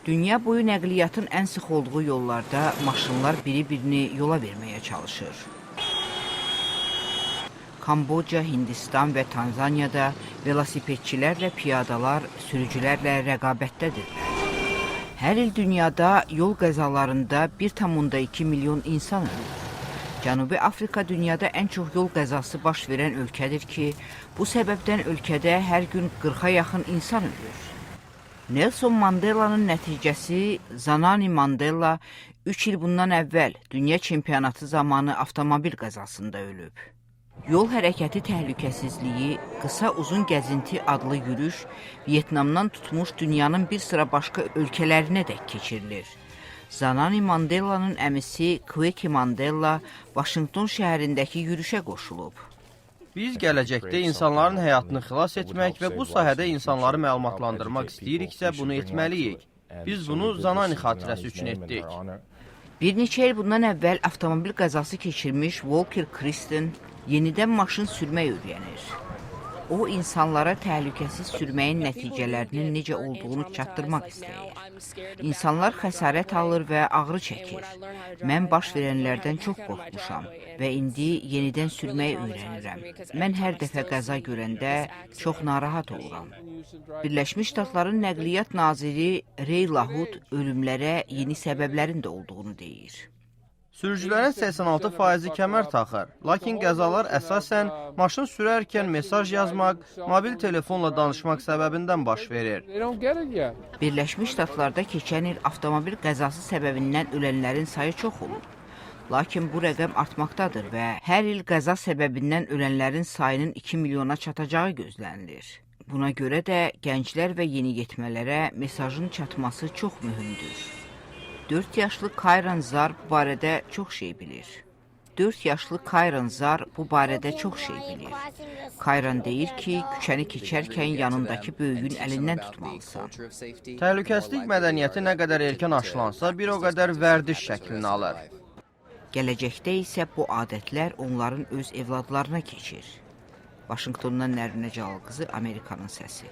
Dünya boyu nəqliyyatın ən sıx olduğu yollarda maşınlar biri-birini yola verməyə çalışır. Kamboca, Hindistan və Tanzaniyada velosipedçilərlə piyadalar sürücülərlə rəqabətdədirlər. Hər il dünyada yol qəzalarında 1,2 milyon insan ölür. Cənubi Afrika dünyada ən çox yol qəzası baş verən ölkədir ki, bu səbəbdən ölkədə hər gün 40-a yaxın insan ölür. Nelson Mandela'nın nəticəsi Zanani Mandela 3 il bundan əvvəl dünya çempionatı zamanı avtomobil qəzasında ölüb. Yol hərəkəti təhlükəsizliyi, qısa uzun gəzinti adlı yürüyüş Vyetnamdan tutmuş dünyanın bir sıra başqa ölkələrinə dək keçirilir. Zanani Mandela'nın əmisi Kweki Mandela Vaşinqton şəhərindəki yürüyüşə qoşulub. Biz gələcəkdə insanların həyatını xilas etmək və bu sahədə insanları məlumatlandırmaq istəyiriksə bunu etməliyik. Biz bunu Zanani xatirəsi üçün etdik. Bir neçə il bundan əvvəl avtomobil qəzası keçirmiş Walker Kristen yenidən maşın sürmək öyrənir. O, insanlara təhlükəsiz sürməyin nəticələrinin necə olduğunu çatdırmaq istəyir. İnsanlar xəsarət alır və ağrı çəkir. Mən baş verənlərdən çox qorxmuşam və indi yenidən sürməyi öyrənirəm. Mən hər dəfə qəza görəndə çox narahat oluram. Birləşmiş Ştatların Nəqliyyat Naziri Ray Lahud ölümlərə yeni səbəblərin də olduğunu deyir. Sürücülərin 86% kəmər taxır, lakin qəzalar əsasən maşın sürərkən mesaj yazmaq, mobil telefonla danışmaq səbəbindən baş verir. Birləşmiş Ştatlarda keçən il avtomobil qəzası səbəbindən ölənlərin sayı çox olub. Lakin bu rəqəm artmaqdadır və hər il qəza səbəbindən ölənlərin sayının 2 milyona çatacağı gözlənilir. Buna görə də gənclər və yeniyetmələrə mesajın çatması çox mühümdür. 4 yaşlı Kayran Zar bu barədə çox şey bilir. Kayran deyir ki, küçəni keçərkən yanındakı böyüyün əlindən tutmalısan. Təhlükəsizlik mədəniyyəti nə qədər erkən aşılansa, bir o qədər vərdiş şəklini alır. Gələcəkdə isə bu adətlər onların öz evladlarına keçir. Vaşinqtondan Nərminə Cəlal qızı, Amerikanın səsi.